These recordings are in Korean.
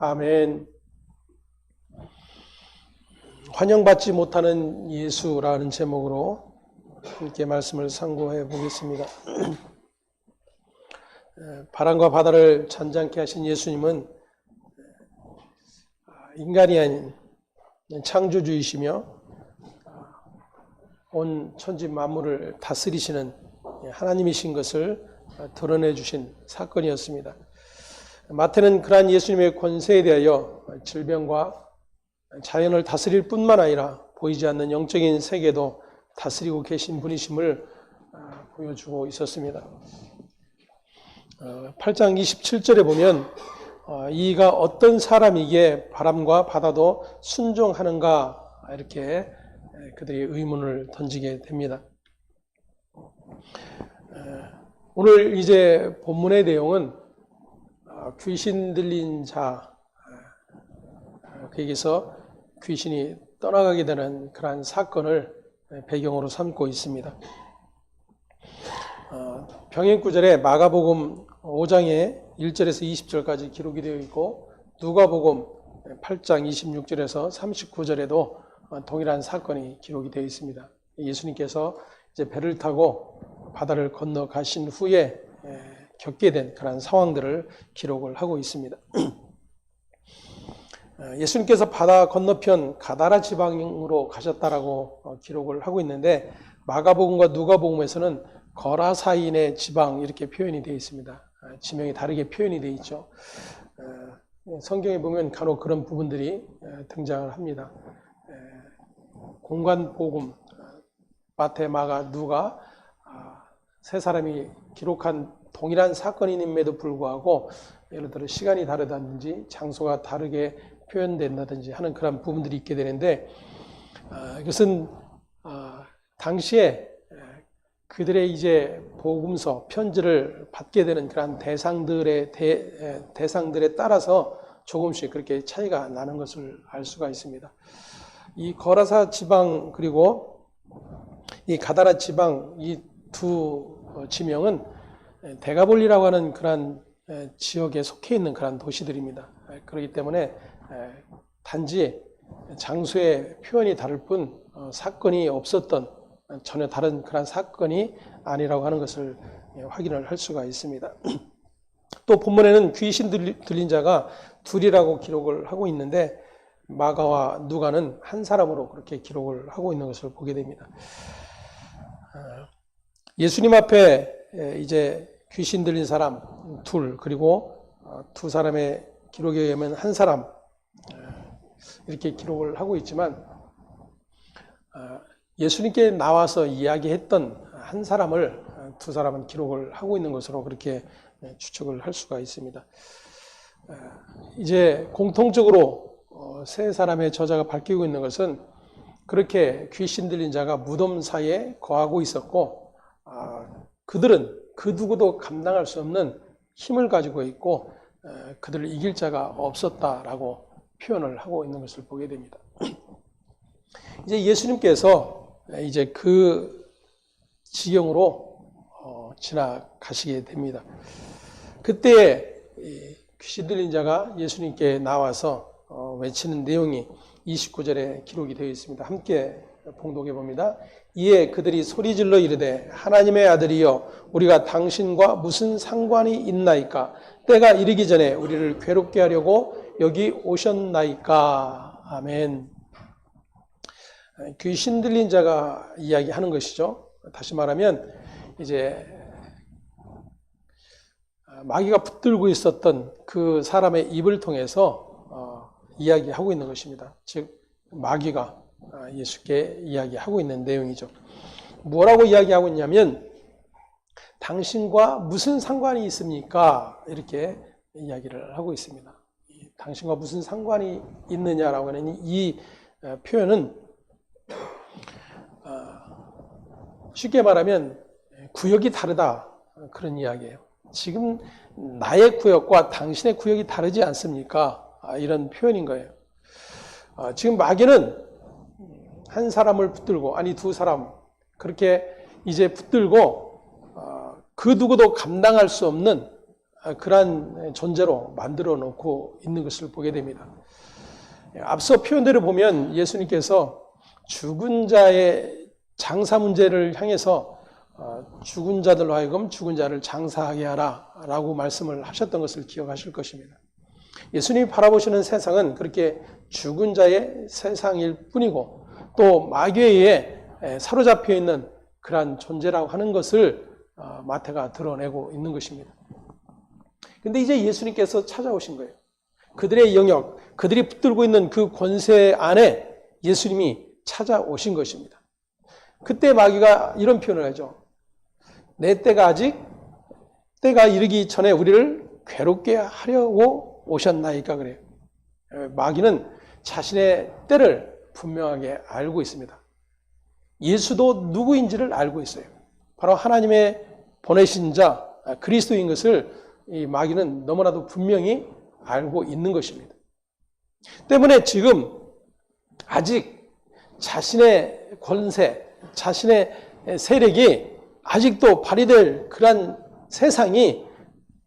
아멘. 환영받지 못하는 예수라는 제목으로 함께 말씀을 상고해 보겠습니다. 바람과 바다를 잔잔케 하신 예수님은 인간이 아닌 창조주이시며 온 천지 만물을 다스리시는 하나님이신 것을 드러내 주신 사건이었습니다. 마태는 그러한 예수님의 권세에 대하여 질병과 자연을 다스릴 뿐만 아니라 보이지 않는 영적인 세계도 다스리고 계신 분이심을 보여주고 있었습니다. 8장 27절에 보면 이가 어떤 사람이기에 바람과 바다도 순종하는가 이렇게 그들이 의문을 던지게 됩니다. 오늘 이제 본문의 내용은 귀신 들린 자, 그에게서 귀신이 떠나가게 되는 그러한 사건을 배경으로 삼고 있습니다. 병행 구절에 마가복음 5장의 1절에서 20절까지 기록이 되어 있고 누가복음 8장 26절에서 39절에도 동일한 사건이 기록이 되어 있습니다. 예수님께서 이제 배를 타고 바다를 건너 가신 후에 겪게 된 그런 상황들을 기록을 하고 있습니다. 예수님께서 바다 건너편 가다라 지방으로 가셨다라고 기록을 하고 있는데 마가복음과 누가복음에서는 거라사인의 지방 이렇게 표현이 되어 있습니다. 지명이 다르게 표현이 되어 있죠. 성경에 보면 간혹 그런 부분들이 등장을 합니다. 공간복음, 마태, 마가, 누가 세 사람이 기록한 동일한 사건임에도 불구하고 예를 들어 시간이 다르다든지 장소가 다르게 표현된다든지 하는 그런 부분들이 있게 되는데 이것은 당시에 그들의 이제 복음서, 편지를 받게 되는 그런 대상들에 따라서 조금씩 그렇게 차이가 나는 것을 알 수가 있습니다. 이 거라사 지방 그리고 이 가다라 지방 이 두 지명은 데가볼리라고 하는 그런 지역에 속해 있는 그런 도시들입니다. 그렇기 때문에 단지 장소의 표현이 다를 뿐 사건이 없었던 전혀 다른 그런 사건이 아니라고 하는 것을 확인을 할 수가 있습니다. 또 본문에는 귀신 들린 자가 둘이라고 기록을 하고 있는데 마가와 누가는 한 사람으로 그렇게 기록을 하고 있는 것을 보게 됩니다. 예수님 앞에 이제 귀신 들린 사람 둘 그리고 두 사람의 기록에 의하면 한 사람 이렇게 기록을 하고 있지만 예수님께 나와서 이야기했던 한 사람을 두 사람은 기록을 하고 있는 것으로 그렇게 추측을 할 수가 있습니다. 이제 공통적으로 세 사람의 저자가 밝히고 있는 것은 그렇게 귀신 들린 자가 무덤 사이에 거하고 있었고 그들은 그 누구도 감당할 수 없는 힘을 가지고 있고 그들을 이길 자가 없었다라고 표현을 하고 있는 것을 보게 됩니다. 이제 예수님께서 이제 그 지경으로 지나가시게 됩니다. 그때 귀신 들린 자가 예수님께 나와서 외치는 내용이 29절에 기록이 되어 있습니다. 함께 봉독해 봅니다. 이에 그들이 소리질러 이르되 하나님의 아들이여 우리가 당신과 무슨 상관이 있나이까 때가 이르기 전에 우리를 괴롭게 하려고 여기 오셨나이까. 아멘. 귀신 들린 자가 이야기하는 것이죠. 다시 말하면 이제 마귀가 붙들고 있었던 그 사람의 입을 통해서 이야기하고 있는 것입니다. 즉 마귀가 예수께 이야기하고 있는 내용이죠. 뭐라고 이야기하고 있냐면 당신과 무슨 상관이 있습니까? 이렇게 이야기를 하고 있습니다. 당신과 무슨 상관이 있느냐라고 하는 이 표현은 쉽게 말하면 구역이 다르다 그런 이야기예요. 지금 나의 구역과 당신의 구역이 다르지 않습니까? 이런 표현인 거예요. 지금 마귀는 한 사람을 붙들고 아니 두 사람 그렇게 이제 붙들고 그 누구도 감당할 수 없는 그러한 존재로 만들어 놓고 있는 것을 보게 됩니다. 앞서 표현대로 보면 예수님께서 죽은 자의 장사 문제를 향해서 죽은 자들로 하여금 죽은 자를 장사하게 하라 라고 말씀을 하셨던 것을 기억하실 것입니다. 예수님이 바라보시는 세상은 그렇게 죽은 자의 세상일 뿐이고 또 마귀에 의해 사로잡혀 있는 그러한 존재라고 하는 것을 마태가 드러내고 있는 것입니다. 근데 이제 예수님께서 찾아오신 거예요. 그들의 영역, 그들이 붙들고 있는 그 권세 안에 예수님이 찾아오신 것입니다. 그때 마귀가 이런 표현을 하죠. 내 때가 아직 때가 이르기 전에 우리를 괴롭게 하려고 오셨나이까 그래요. 마귀는 자신의 때를 분명하게 알고 있습니다. 예수도 누구인지를 알고 있어요. 바로 하나님의 보내신 자 그리스도인 것을 이 마귀는 너무나도 분명히 알고 있는 것입니다. 때문에 지금 아직 자신의 권세, 자신의 세력이 아직도 발휘될 그런 세상이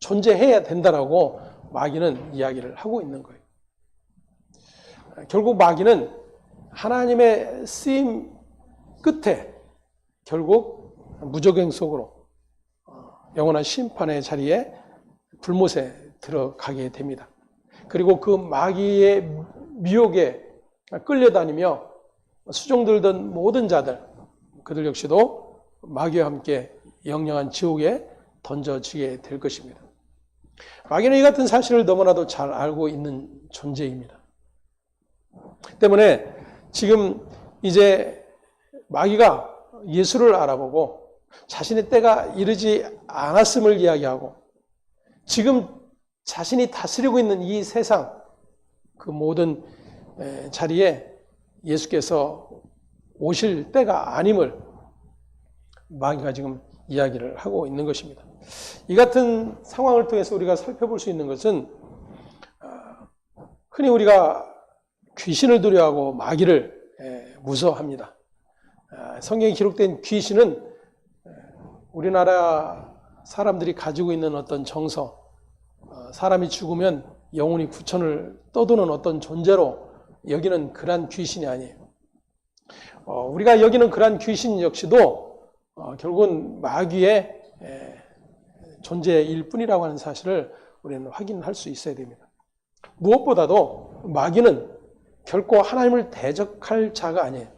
존재해야 된다라고 마귀는 이야기를 하고 있는 거예요. 결국 마귀는 하나님의 쓰임 끝에 결국 무적행 속으로 영원한 심판의 자리에 불못에 들어가게 됩니다. 그리고 그 마귀의 미혹에 끌려다니며 수종들던 모든 자들, 그들 역시도 마귀와 함께 영영한 지옥에 던져지게 될 것입니다. 마귀는 이 같은 사실을 너무나도 잘 알고 있는 존재입니다. 때문에 지금 이제 마귀가 예수를 알아보고 자신의 때가 이르지 않았음을 이야기하고 지금 자신이 다스리고 있는 이 세상 그 모든 자리에 예수께서 오실 때가 아님을 마귀가 지금 이야기를 하고 있는 것입니다. 이 같은 상황을 통해서 우리가 살펴볼 수 있는 것은 흔히 우리가 귀신을 두려워하고 마귀를 무서워합니다. 성경에 기록된 귀신은 우리나라 사람들이 가지고 있는 어떤 정서, 사람이 죽으면 영혼이 구천을 떠도는 어떤 존재로 여기는 그러한 귀신이 아니에요. 우리가 여기는 그러한 귀신 역시도 결국은 마귀의 존재일 뿐이라고 하는 사실을 우리는 확인할 수 있어야 됩니다. 무엇보다도 마귀는 결코 하나님을 대적할 자가 아니에요.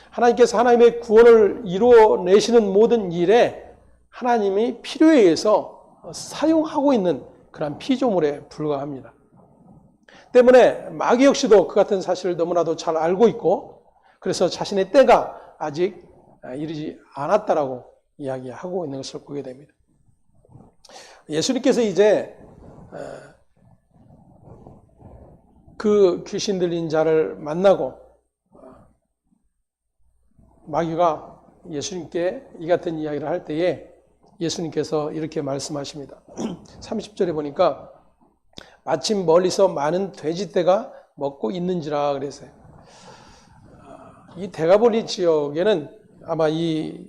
하나님께서 하나님의 구원을 이루어내시는 모든 일에 하나님이 필요에 의해서 사용하고 있는 그런 피조물에 불과합니다. 때문에 마귀 역시도 그 같은 사실을 너무나도 잘 알고 있고 그래서 자신의 때가 아직 이르지 않았다라고 이야기하고 있는 것을 보게 됩니다. 예수님께서 이제 그 귀신 들린 자를 만나고 마귀가 예수님께 이 같은 이야기를 할 때에 예수님께서 이렇게 말씀하십니다. 30절에 보니까 마침 멀리서 많은 돼지떼가 먹고 있는지라 그랬어요. 이 데가볼리 지역에는 아마 이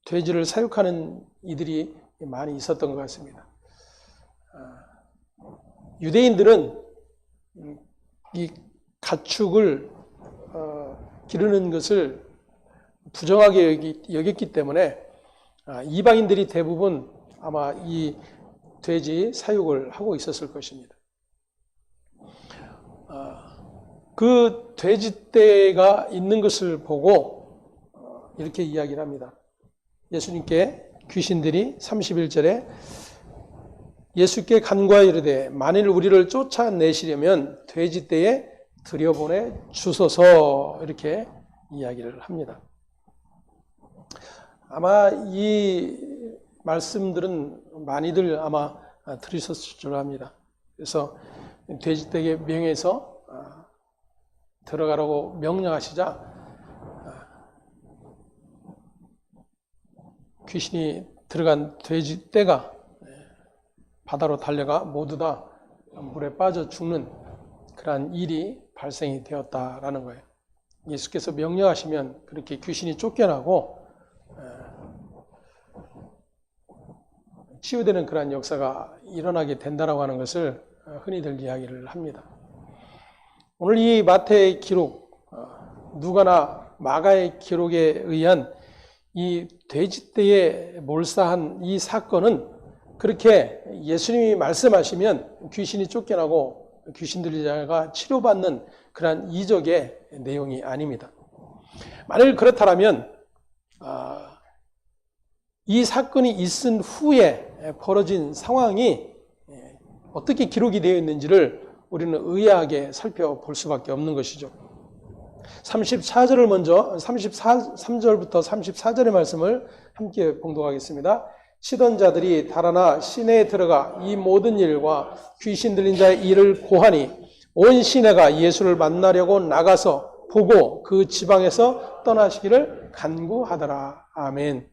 돼지를 사육하는 이들이 많이 있었던 것 같습니다. 유대인들은 이 가축을 기르는 것을 부정하게 여겼기 때문에 이방인들이 대부분 아마 이 돼지 사육을 하고 있었을 것입니다. 그 돼지떼가 있는 것을 보고 이렇게 이야기를 합니다. 예수님께 귀신들이 31절에 예수께 간구하여 이르되 만일 우리를 쫓아내시려면 돼지떼에 들여보내 주소서 이렇게 이야기를 합니다. 아마 이 말씀들은 많이들 아마 들으셨을 줄 압니다. 그래서 돼지떼에게 명해서 들어가라고 명령하시자 귀신이 들어간 돼지떼가 바다로 달려가 모두 다 물에 빠져 죽는 그러한 일이 발생이 되었다라는 거예요. 예수께서 명령하시면 그렇게 귀신이 쫓겨나고 치유되는 그러한 역사가 일어나게 된다라고 하는 것을 흔히들 이야기를 합니다. 오늘 이 마태의 기록, 누가나 마가의 기록에 의한 이 돼지떼에 몰사한 이 사건은 그렇게 예수님이 말씀하시면 귀신이 쫓겨나고 귀신 들린 자가 치료받는 그러한 이적의 내용이 아닙니다. 만일 그렇다면 이 사건이 있은 후에 벌어진 상황이 어떻게 기록이 되어 있는지를 우리는 의아하게 살펴볼 수밖에 없는 것이죠. 34절을 먼저 33절부터 34절의 말씀을 함께 봉독하겠습니다. 치던 자들이 달아나 시내에 들어가 이 모든 일과 귀신 들린 자의 일을 고하니 온 시내가 예수를 만나려고 나가서 보고 그 지방에서 떠나시기를 간구하더라. 아멘.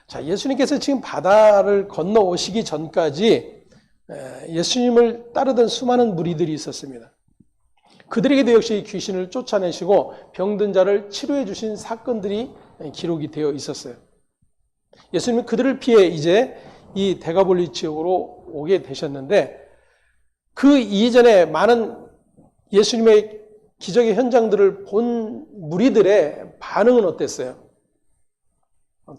자, 예수님께서 지금 바다를 건너오시기 전까지 예수님을 따르던 수많은 무리들이 있었습니다. 그들에게도 역시 귀신을 쫓아내시고 병든 자를 치료해 주신 사건들이 기록이 되어 있었어요. 예수님은 그들을 피해 이제 이 데가볼리 지역으로 오게 되셨는데 그 이전에 많은 예수님의 기적의 현장들을 본 무리들의 반응은 어땠어요?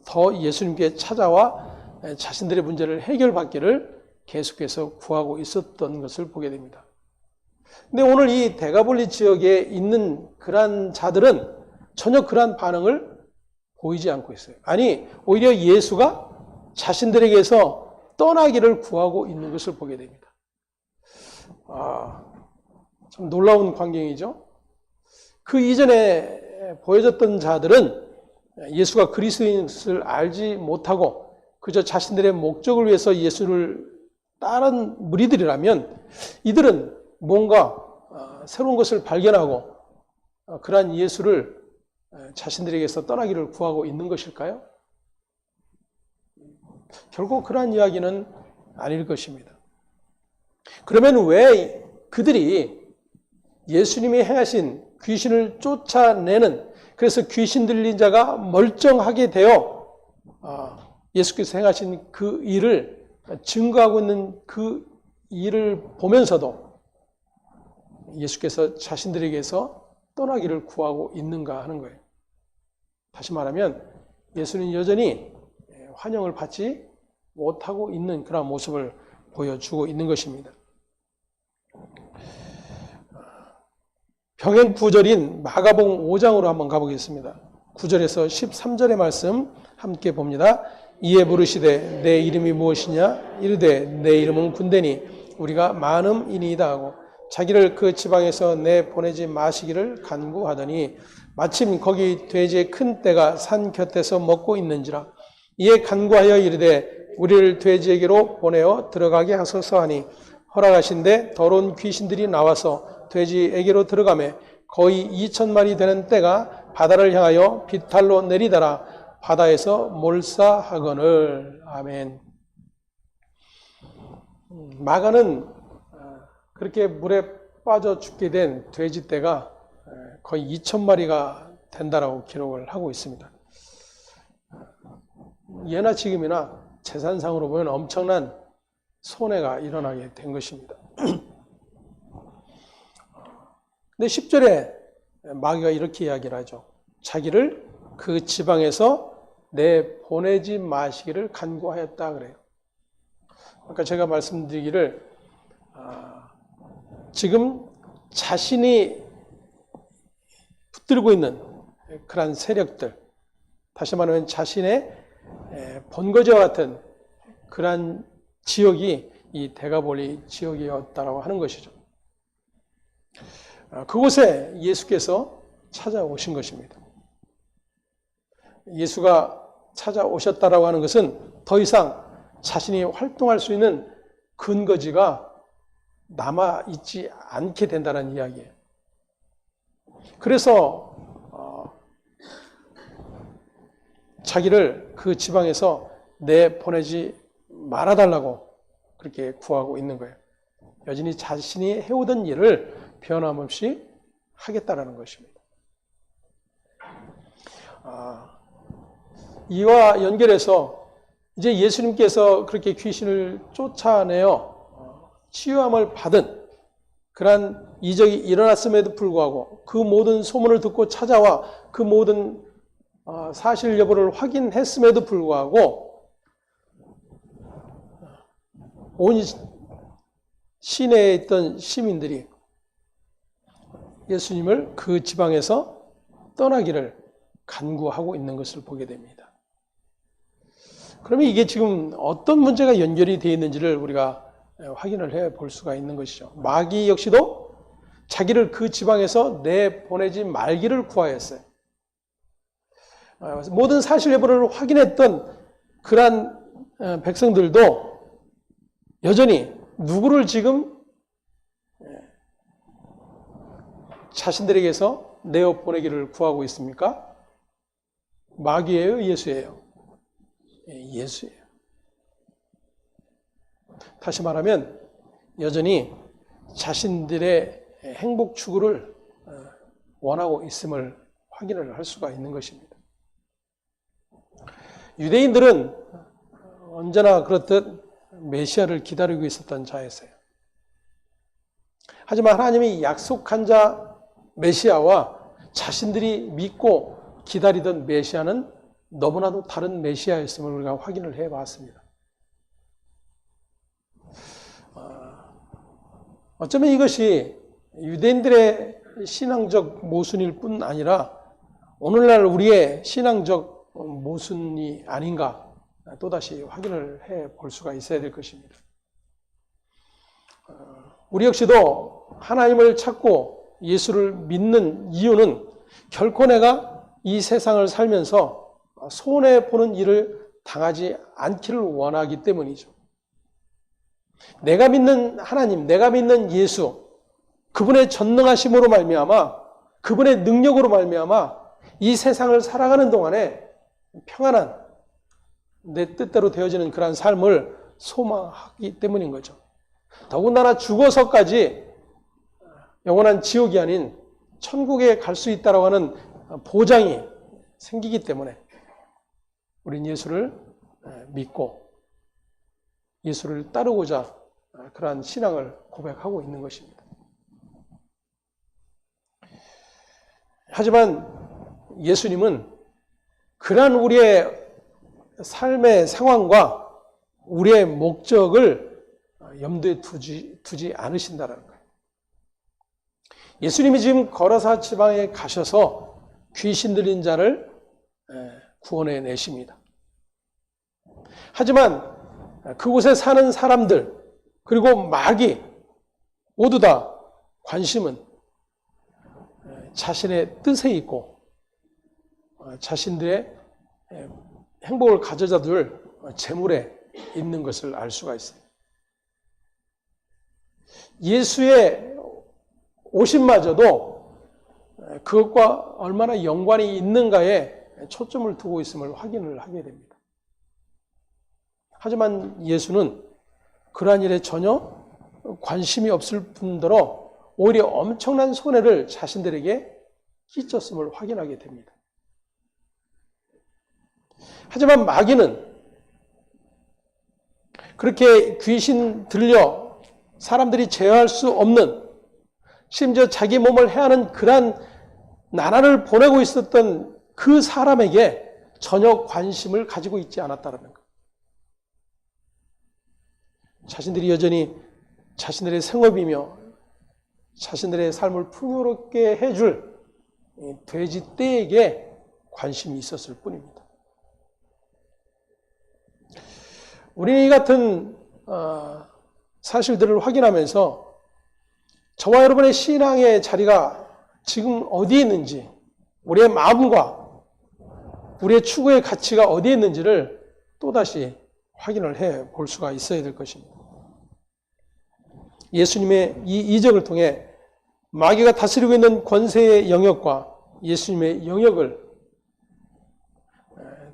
더 예수님께 찾아와 자신들의 문제를 해결받기를 계속해서 구하고 있었던 것을 보게 됩니다. 근데 오늘 이 데가볼리 지역에 있는 그러한 자들은 전혀 그러한 반응을 보이지 않고 있어요. 아니, 오히려 예수가 자신들에게서 떠나기를 구하고 있는 것을 보게 됩니다. 참 놀라운 광경이죠. 그 이전에 보여졌던 자들은 예수가 그리스도인 것을 알지 못하고 그저 자신들의 목적을 위해서 예수를 따른 무리들이라면 이들은 뭔가 새로운 것을 발견하고 그러한 예수를 자신들에게서 떠나기를 구하고 있는 것일까요? 결국 그러한 이야기는 아닐 것입니다. 그러면 왜 그들이 예수님이 행하신 귀신을 쫓아내는, 그래서 귀신 들린 자가 멀쩡하게 되어 예수께서 행하신 그 일을 증거하고 있는 그 일을 보면서도 예수께서 자신들에게서 떠나기를 구하고 있는가 하는 거예요. 다시 말하면 예수는 여전히 환영을 받지 못하고 있는 그런 모습을 보여주고 있는 것입니다. 병행 구절인 마가복음 5장으로 한번 가보겠습니다. 9절에서 13절의 말씀 함께 봅니다. 이에 물으시되 내 이름이 무엇이냐? 이르되 내 이름은 군대니 우리가 많음이니이다 하고 자기를 그 지방에서 내보내지 마시기를 간구하더니 마침 거기 돼지의 큰 떼가 산 곁에서 먹고 있는지라. 이에 간구하여 이르되 우리를 돼지에게로 보내어 들어가게 하소서 하니 허락하신데 더러운 귀신들이 나와서 돼지에게로 들어가매 거의 2,000마리 되는 떼가 바다를 향하여 비탈로 내리더라. 바다에서 몰사하거늘. 아멘. 마가는 그렇게 물에 빠져 죽게 된 돼지떼가 거의 2,000마리가 된다라고 기록을 하고 있습니다. 예나 지금이나 재산상으로 보면 엄청난 손해가 일어나게 된 것입니다. 근데 10절에 마귀가 이렇게 이야기를 하죠. 자기를 그 지방에서 내보내지 마시기를 간구하였다 그래요. 아까 제가 말씀드리기를 지금 자신이 붙들고 있는 그러한 세력들, 다시 말하면 자신의 본거지와 같은 그러한 지역이 이 데가볼리 지역이었다라고 하는 것이죠. 그곳에 예수께서 찾아오신 것입니다. 예수가 찾아오셨다라고 하는 것은 더 이상 자신이 활동할 수 있는 근거지가 남아있지 않게 된다는 이야기예요. 그래서 자기를 그 지방에서 내보내지 말아달라고 그렇게 구하고 있는 거예요. 여전히 자신이 해오던 일을 변함없이 하겠다라는 것입니다. 이와 연결해서 이제 예수님께서 그렇게 귀신을 쫓아내어 치유함을 받은 그러한 이적이 일어났음에도 불구하고 그 모든 소문을 듣고 찾아와 그 모든 사실 여부를 확인했음에도 불구하고 온 시내에 있던 시민들이 예수님을 그 지방에서 떠나기를 간구하고 있는 것을 보게 됩니다. 그러면 이게 지금 어떤 문제가 연결이 되어 있는지를 우리가 확인을 해 볼 수가 있는 것이죠. 마귀 역시도 자기를 그 지방에서 내보내지 말기를 구하였어요. 모든 사실 여부를 확인했던 그러한 백성들도 여전히 누구를 지금 자신들에게서 내어 보내기를 구하고 있습니까? 마귀예요, 예수예요? 예수예요. 다시 말하면 여전히 자신들의 행복 추구를 원하고 있음을 확인을 할 수가 있는 것입니다. 유대인들은 언제나 그렇듯 메시아를 기다리고 있었던 자였어요. 하지만 하나님이 약속한 자 메시아와 자신들이 믿고 기다리던 메시아는 너무나도 다른 메시아였음을 우리가 확인을 해봤습니다. 어쩌면 이것이 유대인들의 신앙적 모순일 뿐 아니라 오늘날 우리의 신앙적 모순이 아닌가 또다시 확인을 해볼 수가 있어야 될 것입니다. 우리 역시도 하나님을 찾고 예수를 믿는 이유는 결코 내가 이 세상을 살면서 손해보는 일을 당하지 않기를 원하기 때문이죠. 내가 믿는 하나님, 내가 믿는 예수, 그분의 전능하심으로 말미암아, 그분의 능력으로 말미암아 이 세상을 살아가는 동안에 평안한 내 뜻대로 되어지는 그러한 삶을 소망하기 때문인 거죠. 더군다나 죽어서까지 영원한 지옥이 아닌 천국에 갈 수 있다고 하는 보장이 생기기 때문에 우린 예수를 믿고 예수를 따르고자 그러한 신앙을 고백하고 있는 것입니다. 하지만 예수님은 그러한 우리의 삶의 상황과 우리의 목적을 염두에 두지 않으신다는 거예요. 예수님이 지금 거라사 지방에 가셔서 귀신 들린 자를 구원해 내십니다. 하지만 그곳에 사는 사람들 그리고 마귀 모두 다 관심은 자신의 뜻에 있고 자신들의 행복을 가져다 둘 재물에 있는 것을 알 수가 있어요. 예수의 오심마저도 그것과 얼마나 연관이 있는가에 초점을 두고 있음을 확인을 하게 됩니다. 하지만 예수는 그러한 일에 전혀 관심이 없을 뿐더러 오히려 엄청난 손해를 자신들에게 끼쳤음을 확인하게 됩니다. 하지만 마귀는 그렇게 귀신 들려 사람들이 제어할 수 없는 심지어 자기 몸을 해하는 그러한 나라를 보내고 있었던 그 사람에게 전혀 관심을 가지고 있지 않았다는 것. 자신들이 여전히 자신들의 생업이며 자신들의 삶을 풍요롭게 해줄 돼지떼에게 관심이 있었을 뿐입니다. 우리 같은 사실들을 확인하면서 저와 여러분의 신앙의 자리가 지금 어디에 있는지, 우리의 마음과 우리의 추구의 가치가 어디에 있는지를 또다시 확인을 해 볼 수가 있어야 될 것입니다. 예수님의 이 이적을 통해 마귀가 다스리고 있는 권세의 영역과 예수님의 영역을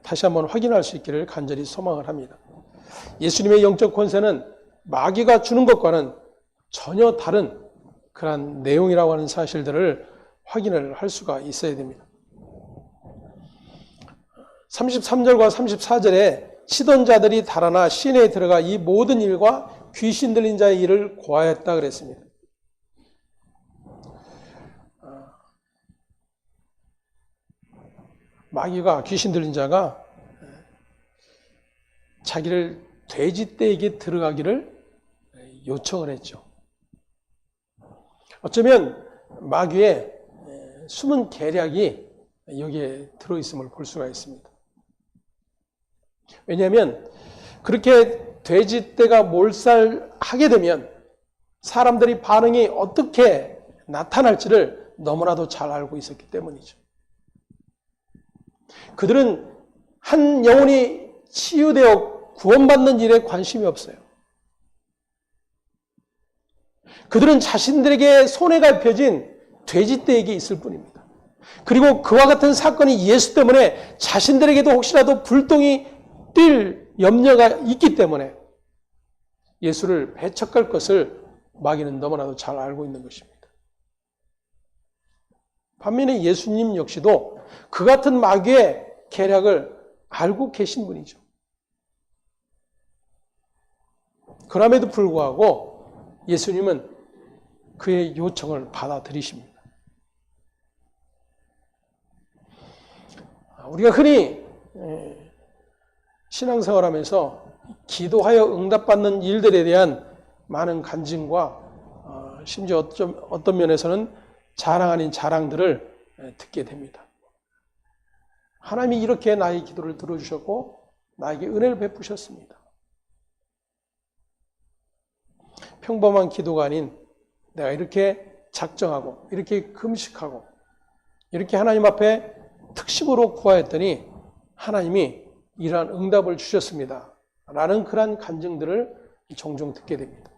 다시 한번 확인할 수 있기를 간절히 소망을 합니다. 예수님의 영적 권세는 마귀가 주는 것과는 전혀 다른 그러한 내용이라고 하는 사실들을 확인을 할 수가 있어야 됩니다. 33절과 34절에 치던 자들이 달아나 시내에 들어가 이 모든 일과 귀신 들린 자의 일을 고하였다 그랬습니다. 마귀가, 귀신 들린 자가 자기를 돼지떼에게 들어가기를 요청을 했죠. 어쩌면 마귀의 숨은 계략이 여기에 들어있음을 볼 수가 있습니다. 왜냐하면 그렇게 돼지떼가 몰살하게 되면 사람들이 반응이 어떻게 나타날지를 너무나도 잘 알고 있었기 때문이죠. 그들은 한 영혼이 치유되어 구원받는 일에 관심이 없어요. 그들은 자신들에게 손해가 입혀진 돼지떼에게 있을 뿐입니다. 그리고 그와 같은 사건이 예수 때문에 자신들에게도 혹시라도 불똥이 뛸 염려가 있기 때문에 예수를 배척할 것을 마귀는 너무나도 잘 알고 있는 것입니다. 반면에 예수님 역시도 그 같은 마귀의 계략을 알고 계신 분이죠. 그럼에도 불구하고 예수님은 그의 요청을 받아들이십니다. 우리가 흔히 신앙생활하면서 기도하여 응답받는 일들에 대한 많은 간증과 심지어 어떤 면에서는 자랑 아닌 자랑들을 듣게 됩니다. 하나님이 이렇게 나의 기도를 들어주셨고 나에게 은혜를 베푸셨습니다. 평범한 기도가 아닌 내가 이렇게 작정하고 이렇게 금식하고 이렇게 하나님 앞에 특심으로 구하였더니 하나님이 이러한 응답을 주셨습니다. 라는 그러한 간증들을 종종 듣게 됩니다.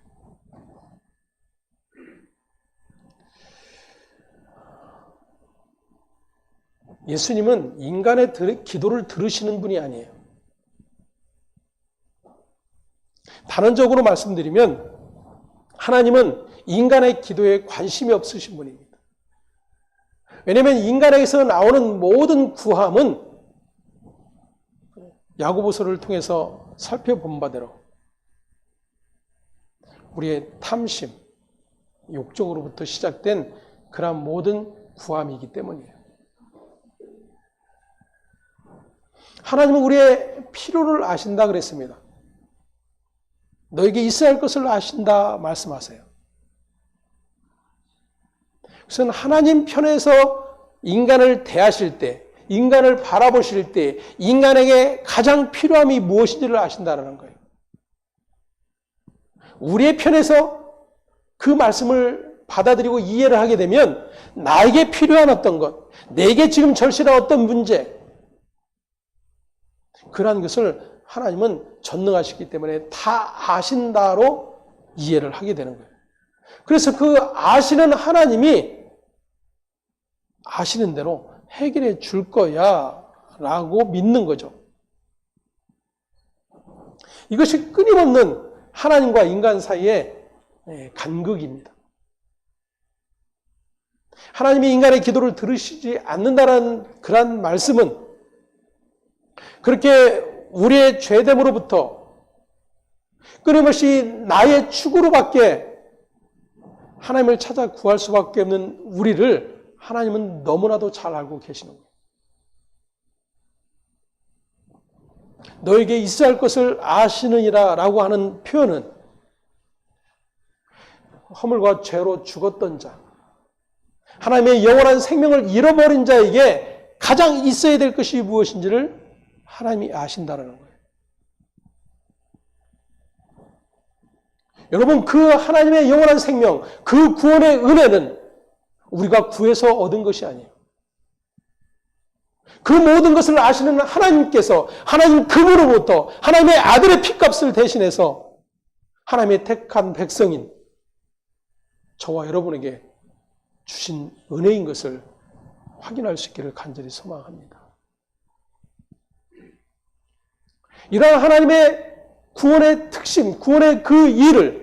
예수님은 인간의 기도를 들으시는 분이 아니에요. 단언적으로 말씀드리면 하나님은 인간의 기도에 관심이 없으신 분입니다. 왜냐하면 인간에게서 나오는 모든 구함은 야고보서를 통해서 살펴본 바대로 우리의 탐심, 욕정으로부터 시작된 그러한 모든 구함이기 때문이에요. 하나님은 우리의 필요를 아신다 그랬습니다. 너에게 있어야 할 것을 아신다 말씀하세요. 그래서 하나님 편에서 인간을 대하실 때, 인간을 바라보실 때 인간에게 가장 필요함이 무엇인지를 아신다는 거예요. 우리의 편에서 그 말씀을 받아들이고 이해를 하게 되면 나에게 필요한 어떤 것, 내게 지금 절실한 어떤 문제, 그러한 것을 하나님은 전능하시기 때문에 다 아신다로 이해를 하게 되는 거예요. 그래서 그 아시는 하나님이 아시는 대로 해결해 줄 거야 라고 믿는 거죠. 이것이 끊임없는 하나님과 인간 사이의 간극입니다. 하나님이 인간의 기도를 들으시지 않는다는 그런 말씀은 그렇게 우리의 죄됨으로부터 끊임없이 나의 축으로밖에 하나님을 찾아 구할 수밖에 없는 우리를 하나님은 너무나도 잘 알고 계시는 거예요. 너에게 있어야 할 것을 아시느니라 라고 하는 표현은 허물과 죄로 죽었던 자, 하나님의 영원한 생명을 잃어버린 자에게 가장 있어야 될 것이 무엇인지를 하나님이 아신다는 거예요. 여러분, 그 하나님의 영원한 생명, 그 구원의 은혜는 우리가 구해서 얻은 것이 아니에요. 그 모든 것을 아시는 하나님께서 하나님 그분으로부터 하나님의 아들의 피값을 대신해서 하나님의 택한 백성인 저와 여러분에게 주신 은혜인 것을 확인할 수 있기를 간절히 소망합니다. 이러한 하나님의 구원의 특심, 구원의 그 일을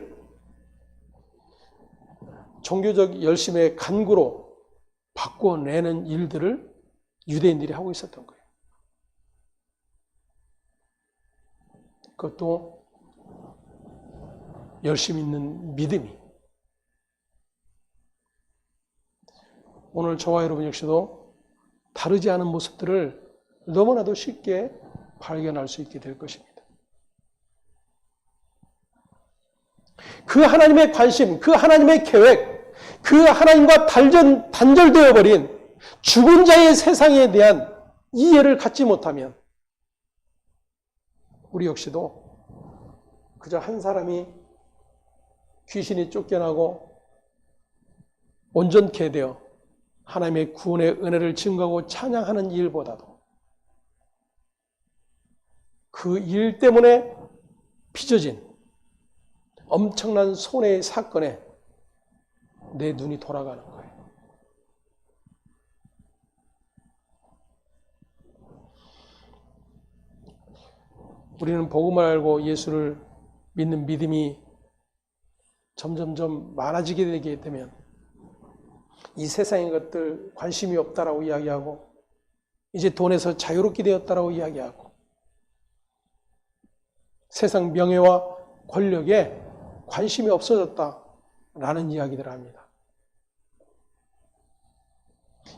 종교적 열심의 간구로 바꿔내는 일들을 유대인들이 하고 있었던 거예요. 그것도 열심히 있는 믿음이. 오늘 저와 여러분 역시도 다르지 않은 모습들을 너무나도 쉽게 발견할 수 있게 될 것입니다. 그 하나님의 관심, 그 하나님의 계획, 그 하나님과 단절되어 버린 죽은 자의 세상에 대한 이해를 갖지 못하면 우리 역시도 그저 한 사람이 귀신이 쫓겨나고 온전케 되어 하나님의 구원의 은혜를 증거하고 찬양하는 일보다도 그 일 때문에 빚어진 엄청난 손해의 사건에 내 눈이 돌아가는 거예요. 우리는 복음을 알고 예수를 믿는 믿음이 점점점 많아지게 되게 되면 이 세상의 것들 관심이 없다라고 이야기하고 이제 돈에서 자유롭게 되었다라고 이야기하고 세상 명예와 권력에 관심이 없어졌다라는 이야기들을 합니다.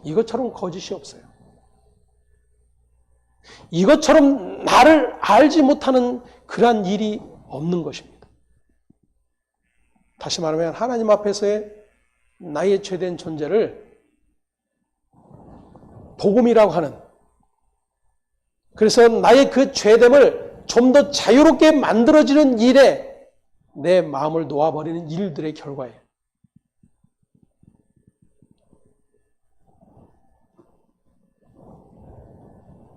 이것처럼 거짓이 없어요. 이것처럼 나를 알지 못하는 그러한 일이 없는 것입니다. 다시 말하면 하나님 앞에서의 나의 죄된 존재를 복음이라고 하는, 그래서 나의 그 죄됨을 좀 더 자유롭게 만들어지는 일에 내 마음을 놓아버리는 일들의 결과예요.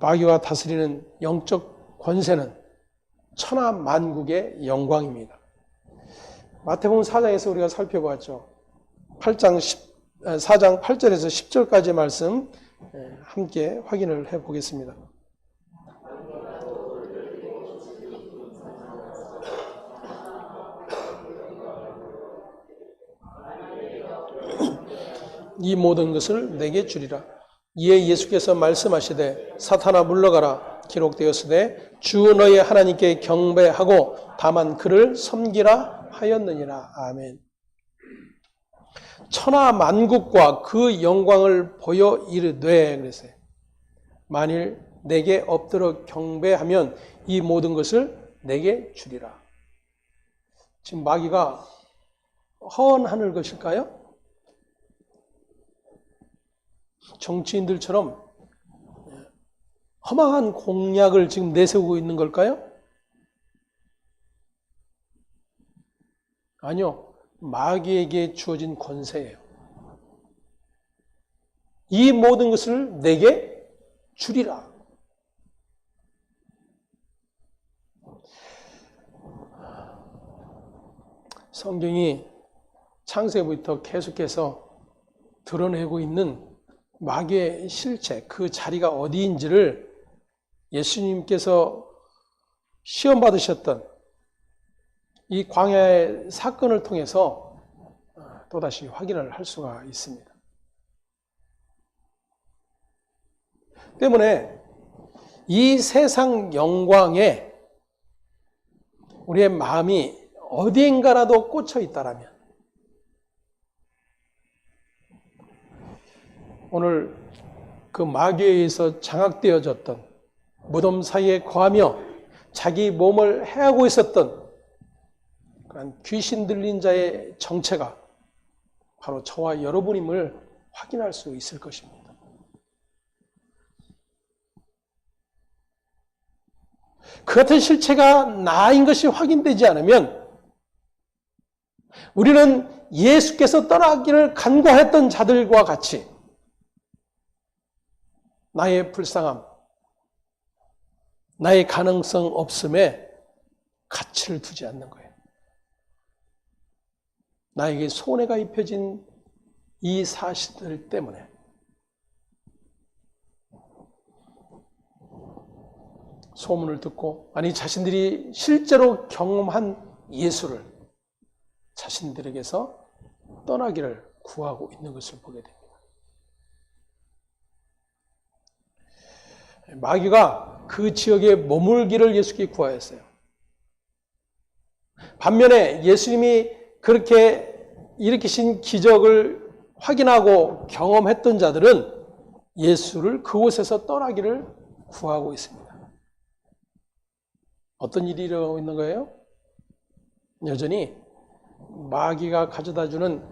마귀가 다스리는 영적 권세는 천하 만국의 영광입니다. 마태복음 4장에서 우리가 살펴보았죠. 4장 8절에서 10절까지 말씀 함께 확인을 해보겠습니다. 이 모든 것을 내게 주리라. 이에 예수께서 말씀하시되 사탄아 물러가라. 기록되었으되 주 너의 하나님께 경배하고 다만 그를 섬기라 하였느니라. 아멘. 천하 만국과 그 영광을 보여 이르되, 그랬어요. 만일 내게 엎드려 경배하면 이 모든 것을 내게 주리라. 지금 마귀가 허언하는 것일까요? 정치인들처럼 허망한 공약을 지금 내세우고 있는 걸까요? 아니요. 마귀에게 주어진 권세예요. 이 모든 것을 내게 주리라. 성경이 창세부터 계속해서 드러내고 있는 마귀의 실체, 그 자리가 어디인지를 예수님께서 시험 받으셨던 이 광야의 사건을 통해서 또다시 확인을 할 수가 있습니다. 때문에 이 세상 영광에 우리의 마음이 어디인가라도 꽂혀 있다라면 오늘 그 마귀에 의해서 장악되어졌던 무덤 사이에 거하며 자기 몸을 해하고 있었던 그런 귀신 들린 자의 정체가 바로 저와 여러분임을 확인할 수 있을 것입니다. 그 같은 실체가 나인 것이 확인되지 않으면 우리는 예수께서 떠나기를 간과했던 자들과 같이 나의 불쌍함, 나의 가능성 없음에 가치를 두지 않는 거예요. 나에게 손해가 입혀진 이 사실들 때문에 소문을 듣고, 아니 자신들이 실제로 경험한 예수를 자신들에게서 떠나기를 구하고 있는 것을 보게 됩니다. 마귀가 그 지역에 머물기를 예수께 구하였어요. 반면에 예수님이 그렇게 일으키신 기적을 확인하고 경험했던 자들은 예수를 그곳에서 떠나기를 구하고 있습니다. 어떤 일이 일어나고 있는 거예요? 여전히 마귀가 가져다주는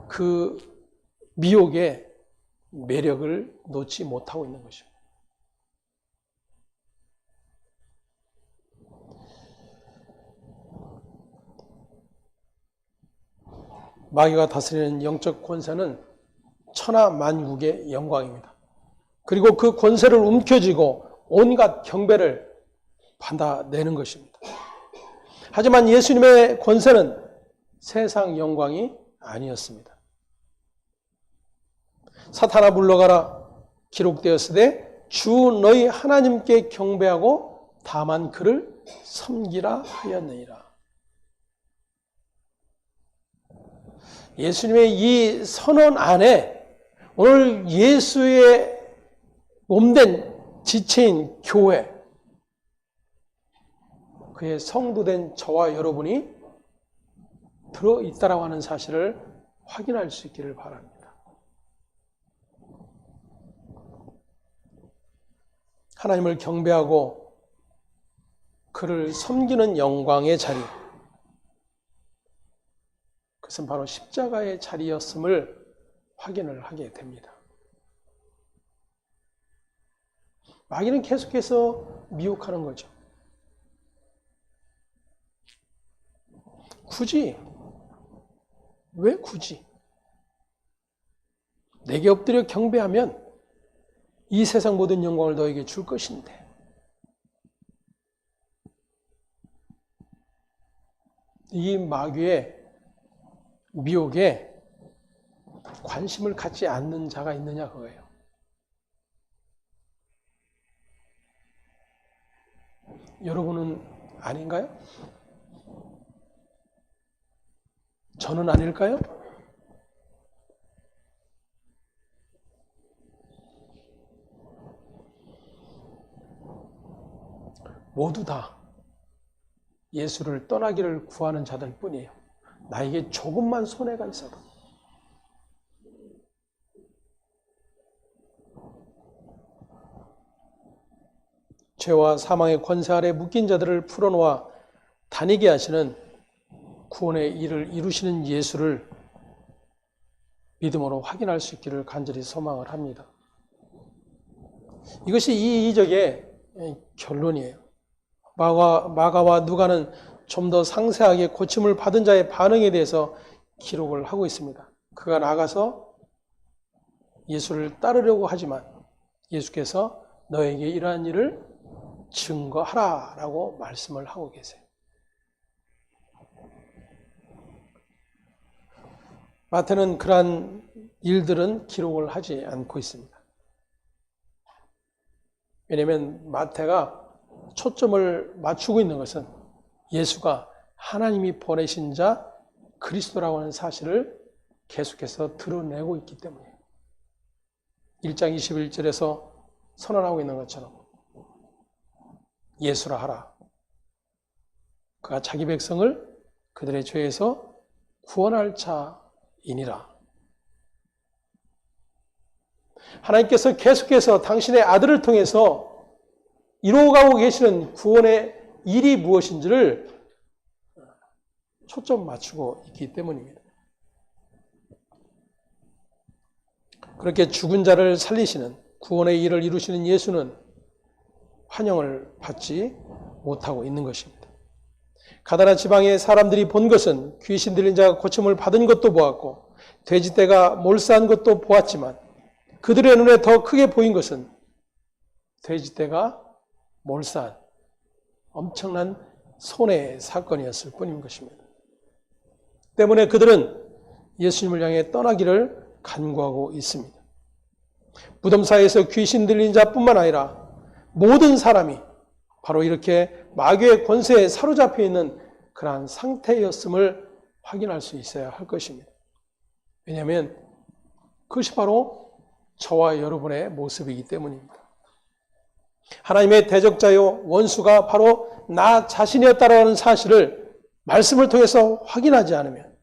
그 미혹의 매력을 놓지 못하고 있는 것입니다. 마귀가 다스리는 영적 권세는 천하 만국의 영광입니다. 그리고 그 권세를 움켜쥐고 온갖 경배를 받아내는 것입니다. 하지만 예수님의 권세는 세상 영광이 아니었습니다. 사탄아 물러가라 기록되었으되 주 너희 하나님께 경배하고 다만 그를 섬기라 하였느니라. 예수님의 이 선언 안에 오늘 예수의 몸된 지체인 교회, 그의 성도된 저와 여러분이 들어있다라고 하는 사실을 확인할 수 있기를 바랍니다. 하나님을 경배하고 그를 섬기는 영광의 자리, 그것은 바로 십자가의 자리였음을 확인을 하게 됩니다. 마귀는 계속해서 미혹하는 거죠. 왜 굳이? 내게 엎드려 경배하면 이 세상 모든 영광을 너에게 줄 것인데. 이 마귀의 미혹에 관심을 갖지 않는 자가 있느냐 그거예요. 여러분은 아닌가요? 저는 아닐까요? 모두 다 예수를 떠나기를 구하는 자들 뿐이에요. 나에게 조금만 손해가 있어도. 죄와 사망의 권세 아래 묶인 자들을 풀어놓아 다니게 하시는 구원의 일을 이루시는 예수를 믿음으로 확인할 수 있기를 간절히 소망을 합니다. 이것이 이 이적의 결론이에요. 마가와 누가는 좀 더 상세하게 고침을 받은 자의 반응에 대해서 기록을 하고 있습니다. 그가 나가서 예수를 따르려고 하지만 예수께서 너에게 이러한 일을 증거하라라고 말씀을 하고 계세요. 마태는 그러한 일들은 기록을 하지 않고 있습니다. 왜냐하면 마태가 초점을 맞추고 있는 것은 예수가 하나님이 보내신 자 그리스도라고 하는 사실을 계속해서 드러내고 있기 때문이에요. 1장 21절에서 선언하고 있는 것처럼 예수라 하라. 그가 자기 백성을 그들의 죄에서 구원할 자이니라. 하나님께서 계속해서 당신의 아들을 통해서 이루어가고 계시는 구원의 일이 무엇인지를 초점 맞추고 있기 때문입니다. 그렇게 죽은 자를 살리시는 구원의 일을 이루시는 예수는 환영을 받지 못하고 있는 것입니다. 가다나 지방의 사람들이 본 것은 귀신 들린 자가 고침을 받은 것도 보았고 돼지떼가 몰사한 것도 보았지만 그들의 눈에 더 크게 보인 것은 돼지떼가 몰사한 엄청난 손해의 사건이었을 뿐인 것입니다. 때문에 그들은 예수님을 향해 떠나기를 간구하고 있습니다. 무덤사이에서 귀신 들린 자뿐만 아니라 모든 사람이 바로 이렇게 마귀의 권세에 사로잡혀 있는 그러한 상태였음을 확인할 수 있어야 할 것입니다. 왜냐하면 그것이 바로 저와 여러분의 모습이기 때문입니다. 하나님의 대적자요 원수가 바로 나 자신이었다라는 사실을 말씀을 통해서 확인하지 않으면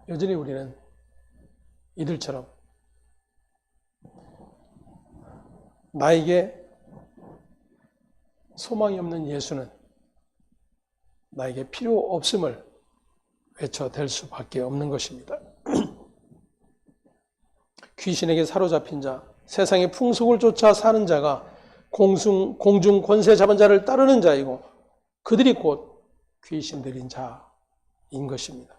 여전히 우리는 이들처럼 나에게 소망이 없는 예수는 나에게 필요 없음을 외쳐댈 수밖에 없는 것입니다. 귀신에게 사로잡힌 자, 세상의 풍속을 쫓아 사는 자가 공중 권세 잡은 자를 따르는 자이고 그들이 곧 귀신 들린 자인 것입니다.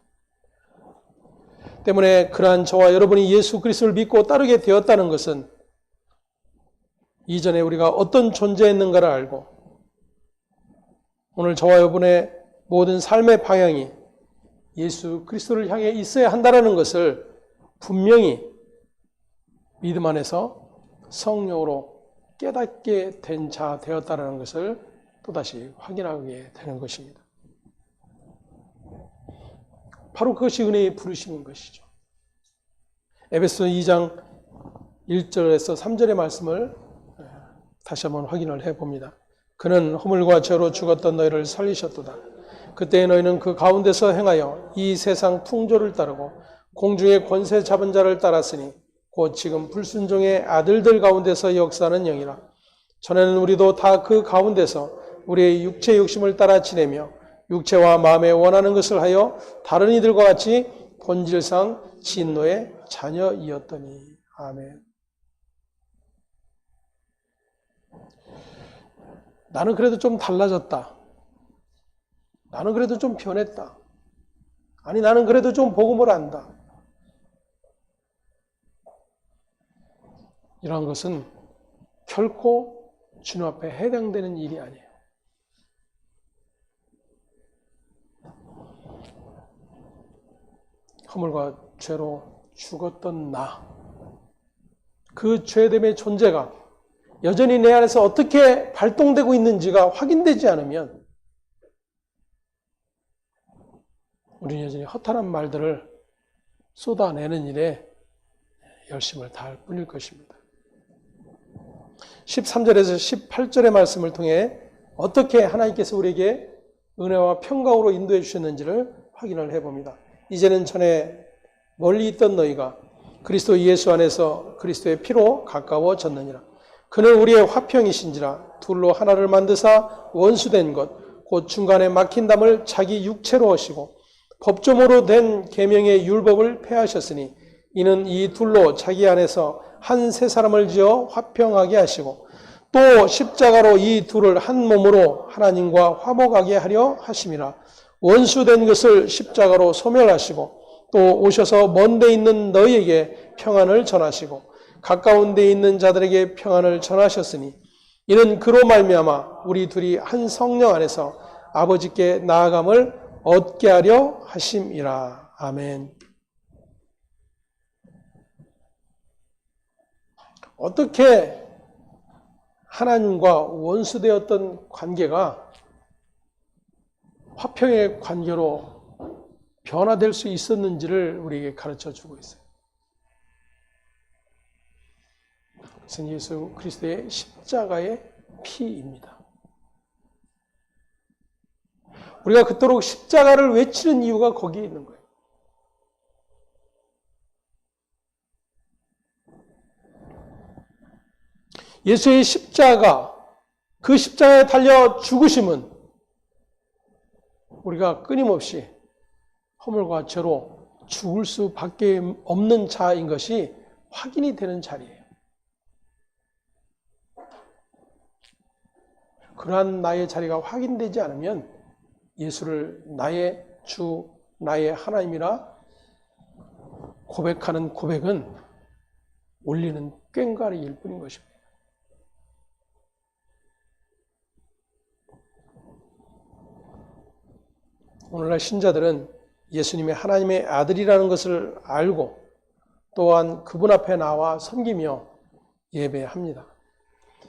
때문에 그러한 저와 여러분이 예수 그리스도를 믿고 따르게 되었다는 것은 이전에 우리가 어떤 존재였는가를 알고 오늘 저와 여러분의 모든 삶의 방향이 예수 그리스도를 향해 있어야 한다는 것을 분명히 믿음 안에서 성령으로 깨닫게 된 자 되었다는 것을 또다시 확인하게 되는 것입니다. 바로 그것이 은혜의 부르심인 것이죠. 에베소 2장 1절에서 3절의 말씀을 다시 한번 확인을 해봅니다. 그는 허물과 죄로 죽었던 너희를 살리셨도다. 그때의 너희는 그 가운데서 행하여 이 세상 풍조를 따르고 공중의 권세 잡은 자를 따랐으니 곧 지금 불순종의 아들들 가운데서 역사하는 영이라. 전에는 우리도 다 그 가운데서 우리의 육체 욕심을 따라 지내며 육체와 마음에 원하는 것을 하여 다른 이들과 같이 본질상 진노의 자녀이었더니. 아멘. 나는 그래도 좀 달라졌다. 나는 그래도 좀 변했다. 아니, 나는 그래도 좀 복음을 안다. 이러한 것은 결코 주님 앞에 해당되는 일이 아니에요. 허물과 죄로 죽었던 나, 그 죄됨의 존재가 여전히 내 안에서 어떻게 발동되고 있는지가 확인되지 않으면 우리는 여전히 허탄한 말들을 쏟아내는 일에 열심을 다할 뿐일 것입니다. 13절에서 18절의 말씀을 통해 어떻게 하나님께서 우리에게 은혜와 평강으로 인도해 주셨는지를 확인을 해봅니다. 이제는 전에 멀리 있던 너희가 그리스도 예수 안에서 그리스도의 피로 가까워졌느니라. 그는 우리의 화평이신지라. 둘로 하나를 만드사 원수된 것 곧 중간에 막힌 담을 자기 육체로 하시고 법조모로 된 계명의 율법을 폐하셨으니 이는 이 둘로 자기 안에서 한 세 사람을 지어 화평하게 하시고 또 십자가로 이 둘을 한 몸으로 하나님과 화목하게 하려 하심이라. 원수된 것을 십자가로 소멸하시고 또 오셔서 먼 데 있는 너희에게 평안을 전하시고 가까운 데 있는 자들에게 평안을 전하셨으니 이는 그로 말미암아 우리 둘이 한 성령 안에서 아버지께 나아감을 얻게 하려 하심이라. 아멘. 어떻게 하나님과 원수되었던 관계가 화평의 관계로 변화될 수 있었는지를 우리에게 가르쳐주고 있어요. 그것은 예수 그리스도의 십자가의 피입니다. 우리가 그토록 십자가를 외치는 이유가 거기에 있는 거예요. 예수의 십자가, 그 십자가에 달려 죽으심은 우리가 끊임없이 허물과 죄로 죽을 수밖에 없는 자인 것이 확인이 되는 자리예요. 그러한 나의 자리가 확인되지 않으면 예수를 나의 주, 나의 하나님이라 고백하는 고백은 울리는 꽹과리일 뿐인 것입니다. 오늘날 신자들은 예수님이 하나님의 아들이라는 것을 알고 또한 그분 앞에 나와 섬기며 예배합니다.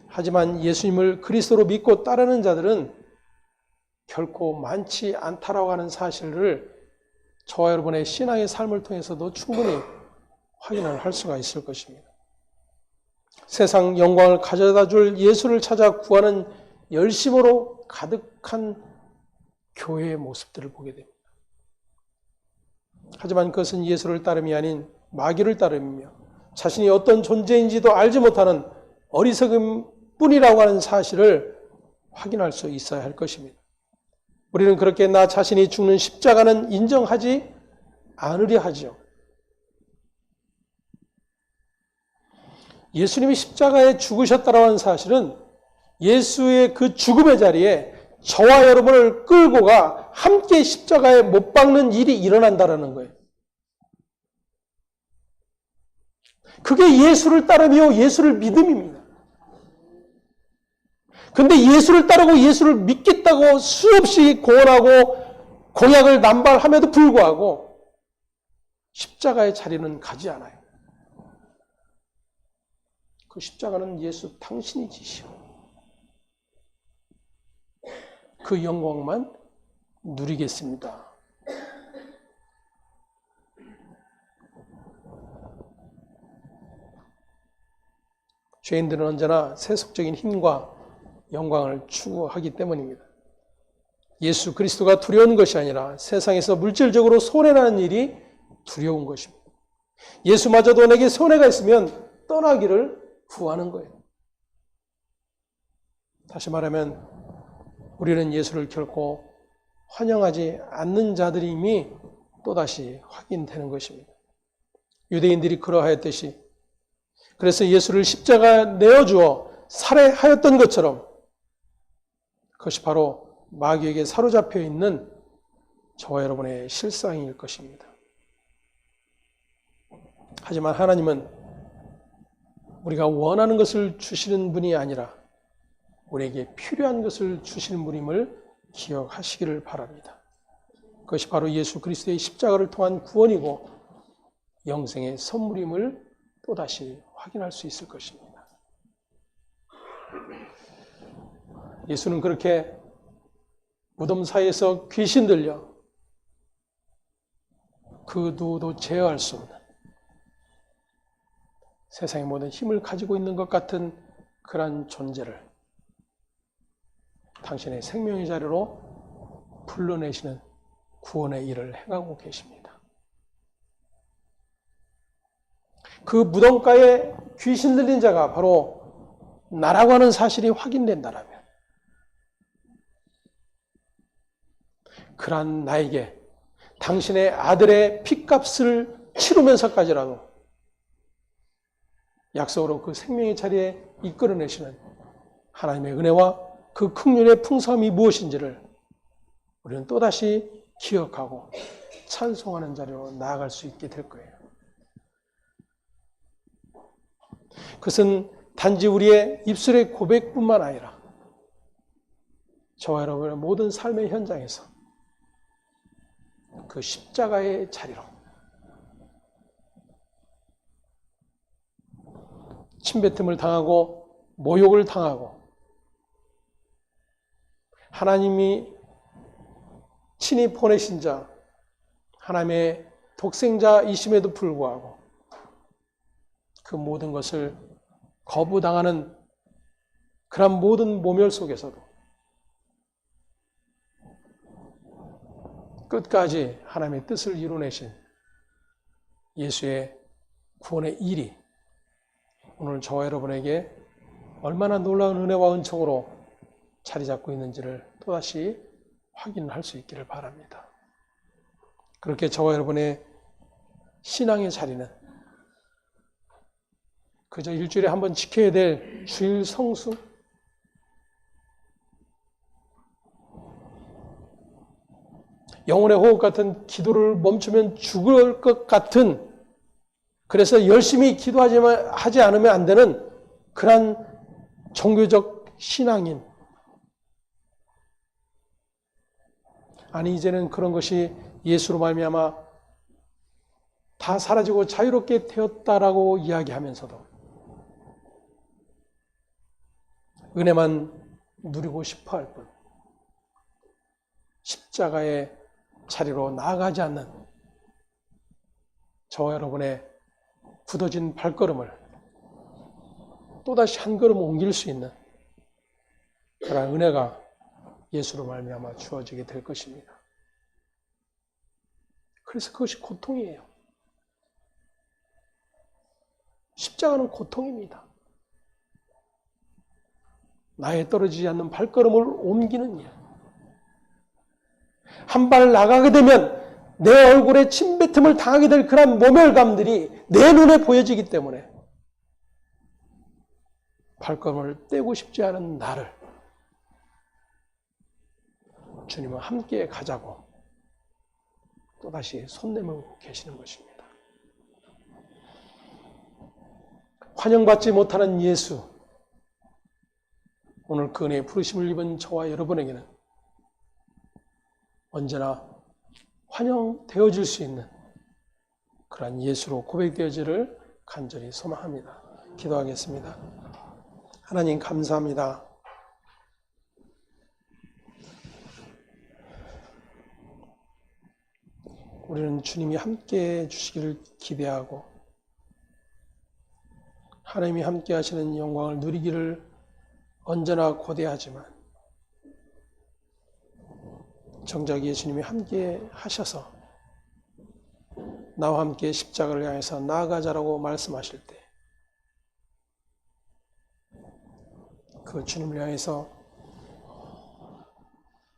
하지만 예수님을 그리스도로 믿고 따르는 자들은 결코 많지 않다라고 하는 사실을 저와 여러분의 신앙의 삶을 통해서도 충분히 확인을 할 수가 있을 것입니다. 세상 영광을 가져다 줄 예수를 찾아 구하는 열심으로 가득한 교회의 모습들을 보게 됩니다. 하지만 그것은 예수를 따름이 아닌 마귀를 따름이며 자신이 어떤 존재인지도 알지 못하는 어리석음 뿐이라고 하는 사실을 확인할 수 있어야 할 것입니다. 우리는 그렇게 나 자신이 죽는 십자가는 인정하지 않으려 하죠. 예수님이 십자가에 죽으셨다라는 하는 사실은 예수의 그 죽음의 자리에 저와 여러분을 끌고 가 함께 십자가에 못 박는 일이 일어난다는 거예요. 그게 예수를 따르며 예수를 믿음입니다. 근데 예수를 따르고 예수를 믿겠다고 수없이 공언하고 공약을 남발함에도 불구하고 십자가의 자리는 가지 않아요. 그 십자가는 예수 당신이 지시오. 그 영광만 누리겠습니다. 죄인들은 언제나 세속적인 힘과 영광을 추구하기 때문입니다. 예수 그리스도가 두려운 것이 아니라 세상에서 물질적으로 손해나는 일이 두려운 것입니다. 예수마저도 내게 손해가 있으면 떠나기를 구하는 거예요. 다시 말하면 우리는 예수를 결코 환영하지 않는 자들임이 또다시 확인되는 것입니다. 유대인들이 그러하였듯이 그래서 예수를 십자가에 내어주어 살해하였던 것처럼 그것이 바로 마귀에게 사로잡혀 있는 저와 여러분의 실상일 것입니다. 하지만 하나님은 우리가 원하는 것을 주시는 분이 아니라 우리에게 필요한 것을 주시는 분임을 기억하시기를 바랍니다. 그것이 바로 예수 그리스도의 십자가를 통한 구원이고 영생의 선물임을 또다시 확인할 수 있을 것입니다. 예수는 그렇게 무덤 사이에서 귀신 들려 그 누구도 제어할 수 없는 세상의 모든 힘을 가지고 있는 것 같은 그러한 존재를 당신의 생명의 자리로 불러내시는 구원의 일을 행하고 계십니다. 그 무덤가에 귀신 들린 자가 바로 나라고 하는 사실이 확인된다라면 그러한 나에게 당신의 아들의 핏값을 치르면서까지라도 약속으로 그 생명의 자리에 이끌어내시는 하나님의 은혜와 그 긍휼의 풍성함이 무엇인지를 우리는 또다시 기억하고 찬송하는 자리로 나아갈 수 있게 될 거예요. 그것은 단지 우리의 입술의 고백뿐만 아니라 저와 여러분의 모든 삶의 현장에서 그 십자가의 자리로 침뱉음을 당하고 모욕을 당하고 하나님이 친히 보내신 자, 하나님의 독생자이심에도 불구하고 그 모든 것을 거부당하는 그런 모든 모멸 속에서도 끝까지 하나님의 뜻을 이루내신 예수의 구원의 일이 오늘 저와 여러분에게 얼마나 놀라운 은혜와 은총으로 자리 잡고 있는지를 또다시 확인할 수 있기를 바랍니다. 그렇게 저와 여러분의 신앙의 자리는 그저 일주일에 한 번 지켜야 될 주일 성수, 영혼의 호흡 같은 기도를 멈추면 죽을 것 같은, 그래서 열심히 기도하지 않으면 안 되는 그러한 종교적 신앙인, 아니 이제는 그런 것이 예수로 말미암아 다 사라지고 자유롭게 되었다라고 이야기하면서도 은혜만 누리고 싶어 할 뿐 십자가의 자리로 나아가지 않는 저와 여러분의 굳어진 발걸음을 또다시 한 걸음 옮길 수 있는 그러한 은혜가 예수로 말미암아 주어지게 될 것입니다. 그래서 그것이 고통이에요. 십자가는 고통입니다. 나에 떨어지지 않는 발걸음을 옮기는 일. 한 발 나가게 되면 내 얼굴에 침뱉음을 당하게 될 그런 모멸감들이 내 눈에 보여지기 때문에 발걸음을 떼고 싶지 않은 나를 주님은 함께 가자고 또다시 손 내밀고 계시는 것입니다. 환영받지 못하는 예수, 오늘 그 은혜의 부르심을 입은 저와 여러분에게는 언제나 환영되어질 수 있는 그러한 예수로 고백되어지를 간절히 소망합니다. 기도하겠습니다. 하나님 감사합니다. 우리는 주님이 함께해 주시기를 기대하고 하나님이 함께 하시는 영광을 누리기를 언제나 고대하지만 정작 예수님이 함께 하셔서 나와 함께 십자가를 향해서 나아가자라고 말씀하실 때 그 주님을 향해서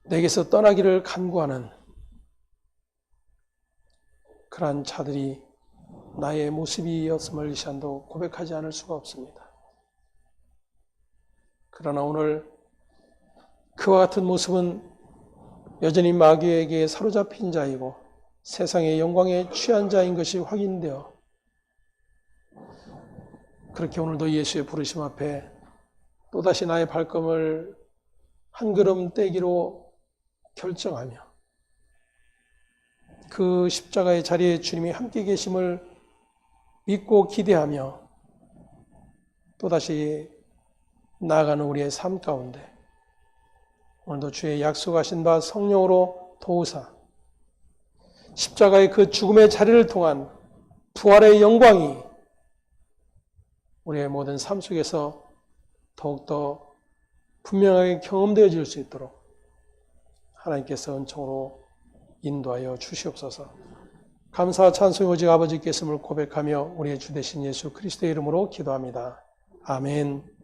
내게서 떠나기를 간구하는 그러한 자들이 나의 모습이었음을 이 시간도 고백하지 않을 수가 없습니다. 그러나 오늘 그와 같은 모습은 여전히 마귀에게 사로잡힌 자이고 세상의 영광에 취한 자인 것이 확인되어 그렇게 오늘도 예수의 부르심 앞에 또다시 나의 발걸음을 한 걸음 떼기로 결정하며 그 십자가의 자리에 주님이 함께 계심을 믿고 기대하며 또다시 나아가는 우리의 삶 가운데 오늘도 주의 약속하신 바 성령으로 도우사 십자가의 그 죽음의 자리를 통한 부활의 영광이 우리의 모든 삶 속에서 더욱더 분명하게 경험되어질 수 있도록 하나님께서 은총으로 인도하여 주시옵소서. 감사와 찬송이 오직 아버지께서를 고백하며 우리의 주 되신 예수 그리스도의 이름으로 기도합니다. 아멘.